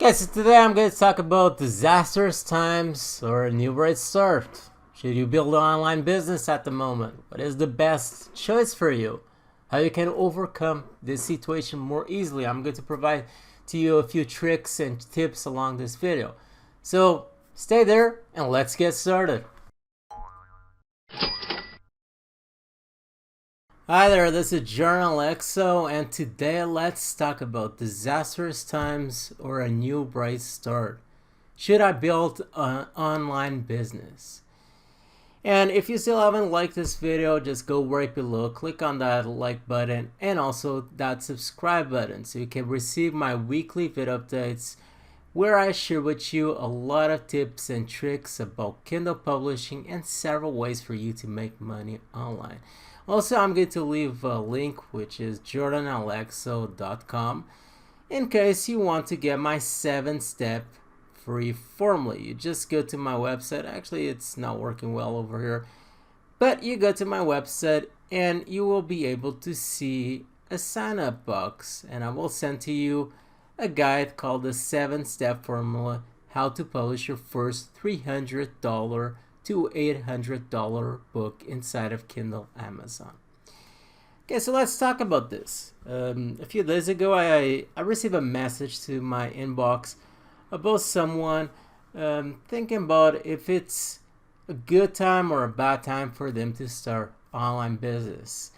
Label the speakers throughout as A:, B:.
A: Okay, so today I'm going to talk about disastrous times or a new bright start. Should you build an online business at the moment? What is the best choice for you? How you can overcome this situation more easily. I'm going to provide to you a few tricks and tips along this video. So stay there and let's get started. Hi there, this is Journal EXO, and today let's talk about disastrous times or a new bright start. Should I build an online business? And if you still haven't liked this video, just go right below, click on that like button and also that subscribe button so you can receive my weekly video updates where I share with you a lot of tips and tricks about Kindle publishing and several ways for you to make money online. Also, I'm going to leave a link, which is jordanalexo.com, in case you want to get my 7-step free formula. You just go to my website. Actually, it's not working well over here, but you go to my website and you will be able to see a sign-up box, and I will send to you a guide called the 7-step formula, how to publish your first $300 to $800 book inside of Kindle Amazon. Okay, so let's talk about this. A few days ago, I received a message to my inbox about someone thinking about if it's a good time or a bad time for them to start online business.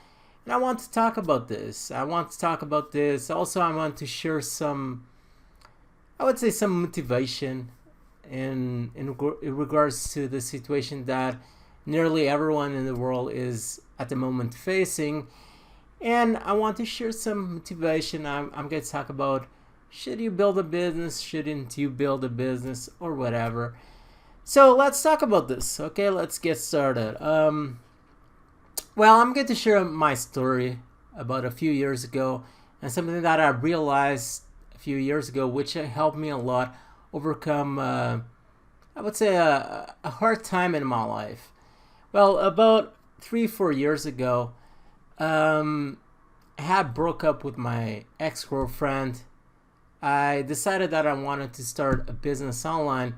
A: And I want to talk about this. Also, I want to share some, I would say, some motivation in regards to the situation that nearly everyone in the world is at the moment facing. And I want to share some motivation. I'm going to talk about, should you build a business, shouldn't you build a business, or whatever. So let's talk about this. Okay, let's get started. Well, I'm going to share my story about a few years ago and something that I realized a few years ago, which helped me a lot overcome, I would say, a hard time in my life. Well, about 3-4 years ago, I had broke up with my ex-girlfriend. I decided that I wanted to start a business online,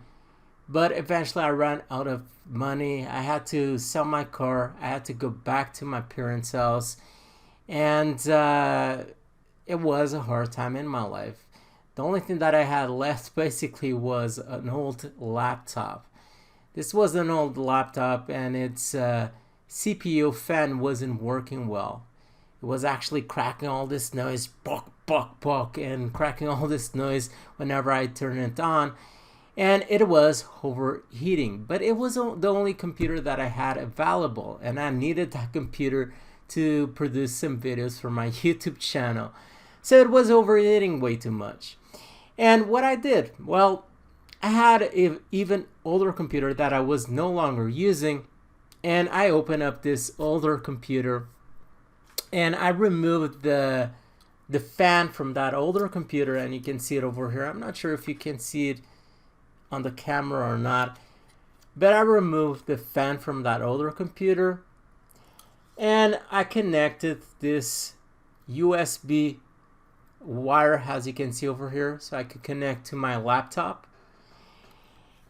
A: but eventually I ran out of money. I had to sell my car. I had to go back to my parents' house, and it was a hard time in my life. The only thing that I had left basically was an old laptop. This was an old laptop and its CPU fan wasn't working well. It was actually cracking all this noise, buck, buck, buck, and cracking all this noise whenever I turned it on. And it was overheating. But it was the only computer that I had available, and I needed that computer to produce some videos for my YouTube channel. So it was overheating way too much. And what I did, well, I had an even older computer that I was no longer using, and I opened up this older computer and I removed the fan from that older computer, and you can see it over here. I'm not sure if you can see it on the camera or not, but I removed the fan from that older computer and I connected this USB wire, as you can see over here, so I could connect to my laptop,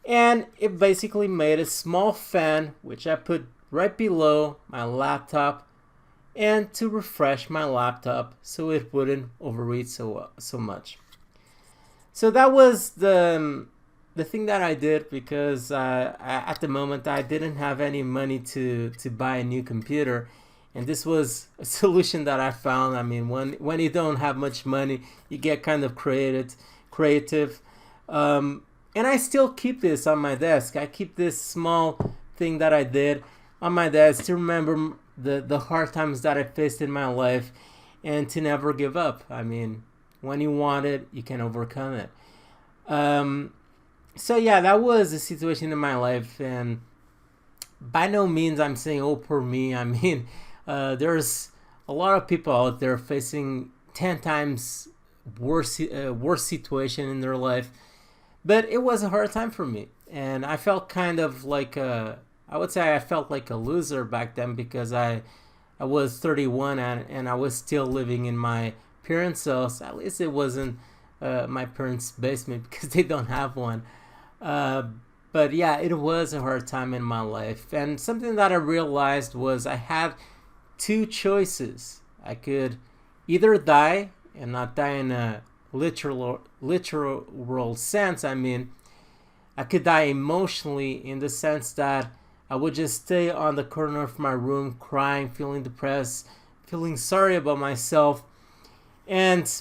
A: and it basically made a small fan which I put right below my laptop and to refresh my laptop so it wouldn't overheat so much. So that was the thing that I did, because at the moment I didn't have any money to buy a new computer. And this was a solution that I found. I mean, when you don't have much money, you get kind of creative. And I still keep this on my desk. I keep this small thing that I did on my desk to remember the hard times that I faced in my life and to never give up. I mean, when you want it, you can overcome it. So yeah, that was a situation in my life. And by no means I'm saying, oh, poor me. I mean, there's a lot of people out there facing 10 times worse situation in their life, but it was a hard time for me, and I felt kind of like I would say I felt like a loser back then, because I was 31 and I was still living in my parents' house. At least it wasn't my parents' basement because they don't have one. Uh, but yeah, it was a hard time in my life. And something that I realized was I had two choices. I could either die, and not die in a literal world sense. I mean, I could die emotionally in the sense that I would just stay on the corner of my room crying, feeling depressed, feeling sorry about myself. And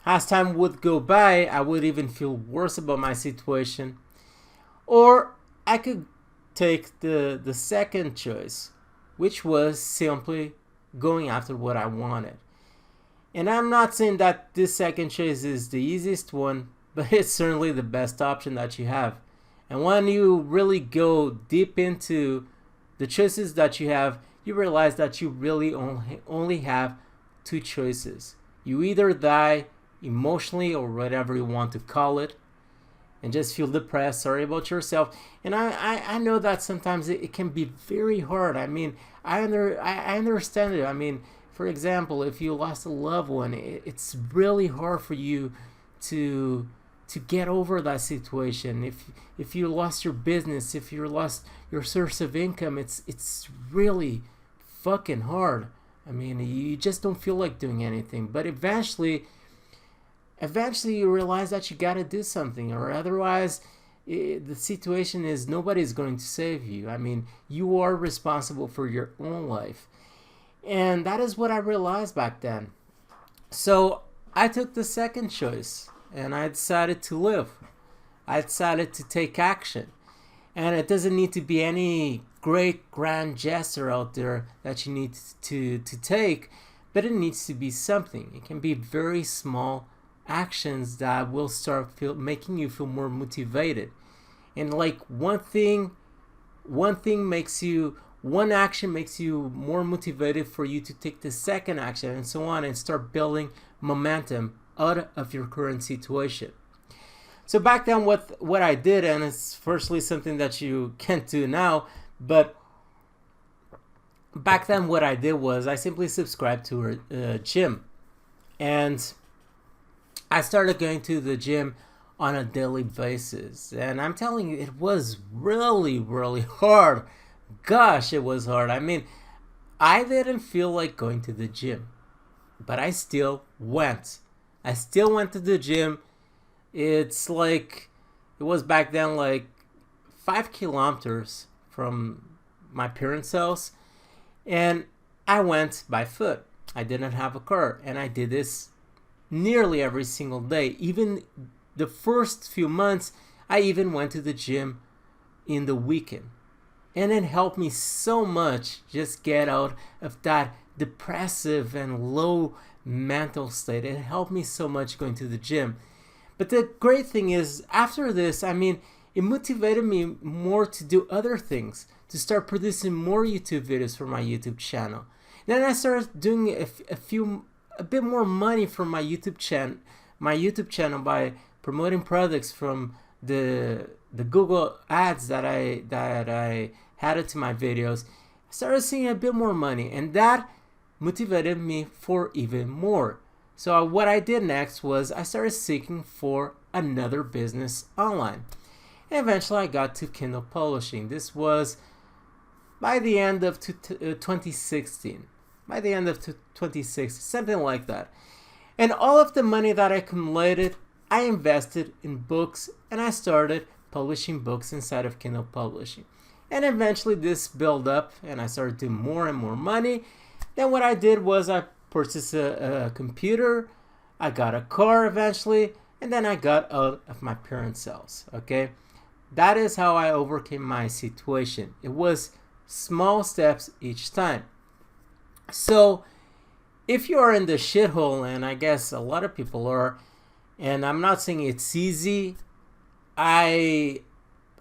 A: as time would go by, I would even feel worse about my situation. Or I could take the second choice, which was simply going after what I wanted. And I'm not saying that this second choice is the easiest one, but it's certainly the best option that you have. And when you really go deep into the choices that you have, you realize that you really only have two choices. You either die emotionally, or whatever you want to call it, and just feel depressed, sorry about yourself. And I know that sometimes it can be very hard. I mean, I understand it. I mean, for example, if you lost a loved one, it's really hard for you to get over that situation. If you lost your business, if you lost your source of income, it's really fucking hard. I mean, you just don't feel like doing anything. But eventually you realize that you gotta do something, or otherwise the situation is nobody's going to save you. I mean, you are responsible for your own life. And that is what I realized back then. So I took the second choice, and I decided to live. I decided to take action. And it doesn't need to be any great grand gesture out there that you need to take, but it needs to be something. It can be very small actions that will start making you feel more motivated. And like one action makes you more motivated for you to take the second action, and so on, and start building momentum out of your current situation. So back then, what I did, and it's firstly something that you can't do now, but back then what I did was I simply subscribed to a gym, and I started going to the gym on a daily basis. And I'm telling you, it was really, really hard. Gosh, it was hard. I mean, I didn't feel like going to the gym, but I still went. I still went to the gym. It's like, it was back then like 5 kilometers from my parents' house, and I went by foot. I didn't have a car, and I did this nearly every single day. Even the first few months, I even went to the gym in the weekend. And it helped me so much just get out of that depressive and low mental state. It helped me so much going to the gym. But the great thing is, after this, I mean, it motivated me more to do other things, to start producing more YouTube videos for my YouTube channel. Then I started doing a bit more money from my YouTube channel by promoting products from the Google ads that I added to my videos. I started seeing a bit more money, and that motivated me for even more. So what I did next was I started seeking for another business online, and eventually I got to Kindle publishing. This was by the end of 2016. By the end of 2016, something like that. And all of the money that I accumulated, I invested in books, and I started publishing books inside of Kindle publishing. And eventually this built up, and I started doing more and more money. Then what I did was I purchased a computer, I got a car eventually, and then I got out of my parents' house, okay? That is how I overcame my situation. It was small steps each time. So if you are in the shithole, and I guess a lot of people are, and I'm not saying it's easy, I'm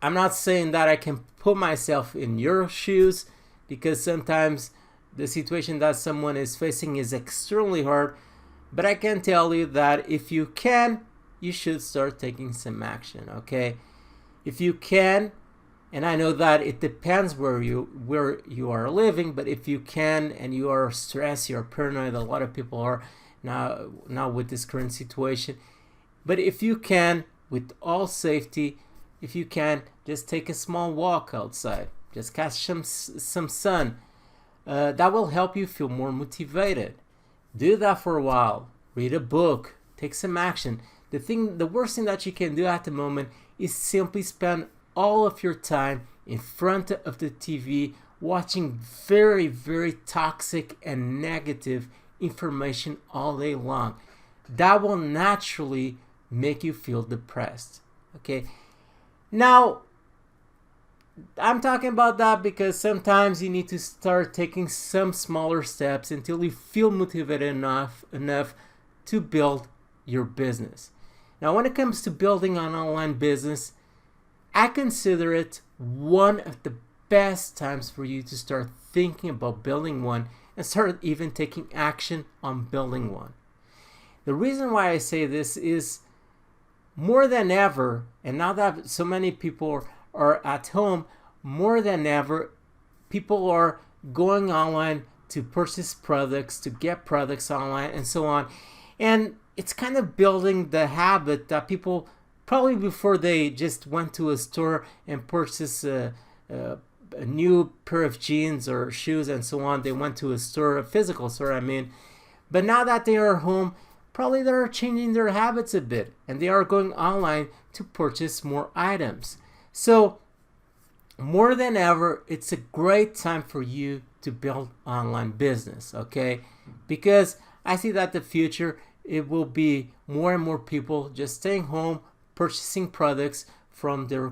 A: not saying that I can put myself in your shoes, because sometimes the situation that someone is facing is extremely hard, but I can tell you that if you can, you should start taking some action, okay? If you can, and I know that it depends where you are living, but if you can and you are stressed, you're paranoid, a lot of people are now with this current situation, But if you can, with all safety, if you can, just take a small walk outside, just catch some sun. That will help you feel more motivated. Do that for a while. Read a book. Take some action. The worst thing that you can do at the moment is simply spend all of your time in front of the TV watching very, very toxic and negative information all day long. That will naturally make you feel depressed. Okay? Now, I'm talking about that because sometimes you need to start taking some smaller steps until you feel motivated enough to build your business. Now, when it comes to building an online business, I consider it one of the best times for you to start thinking about building one and start even taking action on building one. The reason why I say this is more than ever, and now that so many people are at home, more than ever, people are going online to purchase products, to get products online, and so on. And it's kind of building the habit that people probably before they just went to a store and purchased a new pair of jeans or shoes and so on. They went to a store, a physical store, I mean. But now that they are home, probably they're changing their habits a bit and they are going online to purchase more items. So more than ever, it's a great time for you to build online business, okay? Because I see that the future, it will be more and more people just staying home, purchasing products from their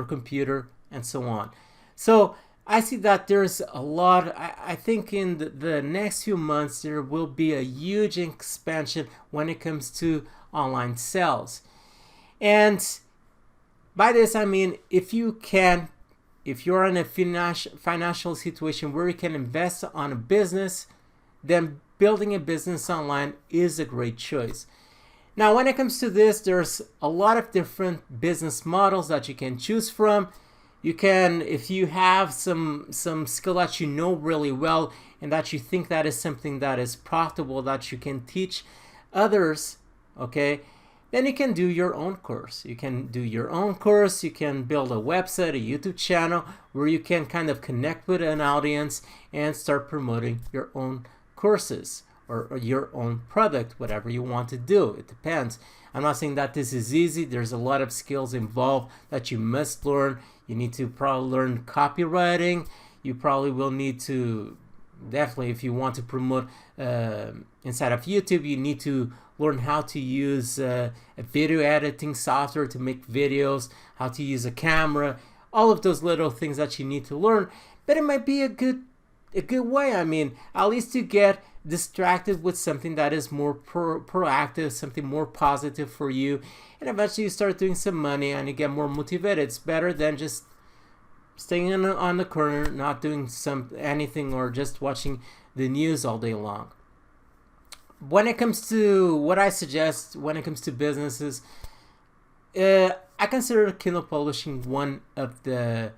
A: computer and so on. So I see that there's a lot. I think in the next few months there will be a huge expansion when it comes to online sales. And by this I mean if you're in a financial situation where you can invest on a business, then building a business online is a great choice. Now, when it comes to this, there's a lot of different business models that you can choose from. You can, if you have some skill that you know really well and that you think that is something that is profitable that you can teach others, okay, then you can do your own course. You can do your own course. You can build a website, a YouTube channel where you can kind of connect with an audience and start promoting your own courses or your own product, whatever you want to do. It depends. I'm not saying that this is easy. There's a lot of skills involved that you must learn. You need to probably learn copywriting. You probably will need to, definitely if you want to promote inside of YouTube, you need to learn how to use a video editing software to make videos, how to use a camera, all of those little things that you need to learn. But it might be a good way. I mean, at least to get distracted with something that is more proactive, something more positive for you, and eventually you start doing some money and you get more motivated. It's better than just staying on the corner, not doing anything or just watching the news all day long. When it comes to what I suggest, when it comes to businesses, I consider Kindle publishing one of the,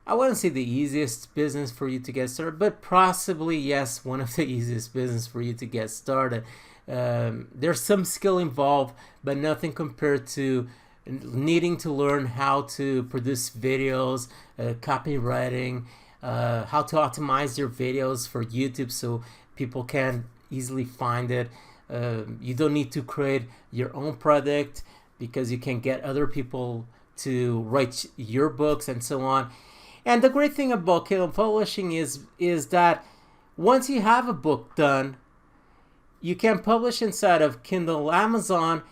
A: I wouldn't say the easiest business for you to get started, but possibly, yes, one of the easiest business for you to get started. There's some skill involved, but nothing compared to needing to learn how to produce videos, copywriting, how to optimize your videos for YouTube so people can easily find it. You don't need to create your own product because you can get other people to write your books and so on. And the great thing about Kindle publishing is that once you have a book done, you can publish inside of Kindle Amazon,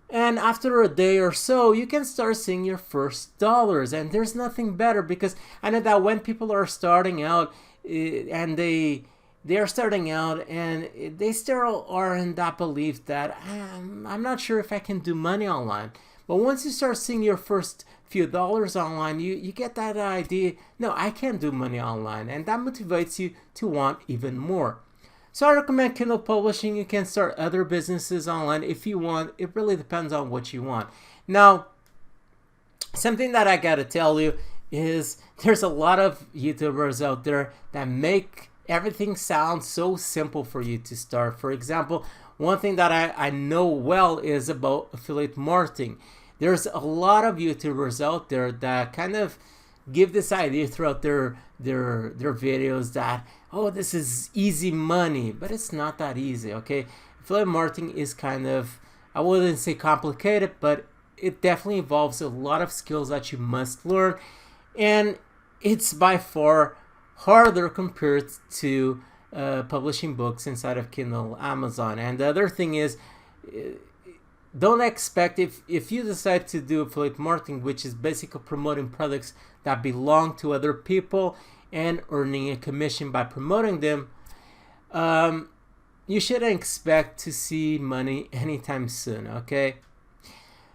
A: and after a day or so, you can start seeing your first dollars. And there's nothing better, because I know that when people are starting out and they are starting out and they still are in that belief that I'm not sure if I can do money online. But once you start seeing your first few dollars online, you get that idea, no, I can do money online, and that motivates you to want even more. So I recommend Kindle publishing. You can start other businesses online if you want. It really depends on what you want. Now, something that I gotta tell you is there's a lot of YouTubers out there that make everything sound so simple for you to start. For example, one thing that I know well is about affiliate marketing. There's a lot of YouTubers out there that kind of give this idea throughout their videos that, oh, this is easy money, but it's not that easy. Okay, affiliate marketing is kind of, I wouldn't say complicated, but it definitely involves a lot of skills that you must learn, and it's by far harder compared to publishing books inside of Kindle, Amazon. And the other thing is, don't expect, if you decide to do affiliate marketing, which is basically promoting products that belong to other people and earning a commission by promoting them, you shouldn't expect to see money anytime soon. Okay,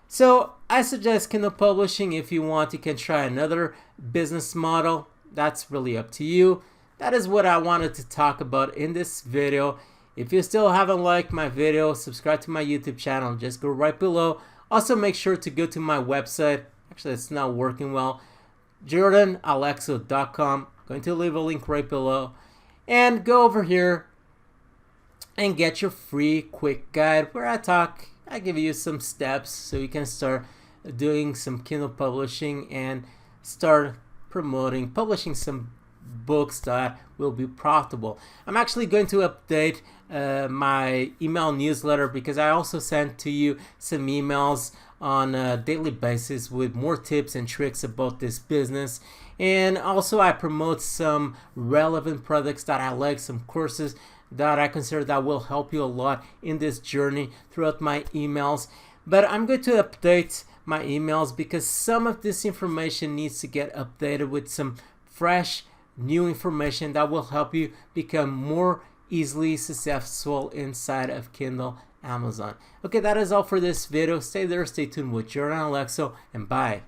A: so I suggest Kindle publishing. If you want, you can try another business model. That's really up to you. That is what I wanted to talk about in this video. If you still haven't liked my video, subscribe to my YouTube channel. Just go right below. Also, make sure to go to my website. Actually, it's not working well. jordanalexo.com. Going to leave a link right below. And go over here and get your free quick guide where I give you some steps so you can start doing some Kindle publishing and start publishing some books that will be profitable. I'm actually going to update my email newsletter, because I also send to you some emails on a daily basis with more tips and tricks about this business. And also I promote some relevant products that I like, some courses that I consider that will help you a lot in this journey throughout my emails. But I'm going to update my emails because some of this information needs to get updated with some fresh new information that will help you become more easily successful inside of Kindle, Amazon. Okay, that is all for this video. Stay there, stay tuned with Jordan Alexo, and bye.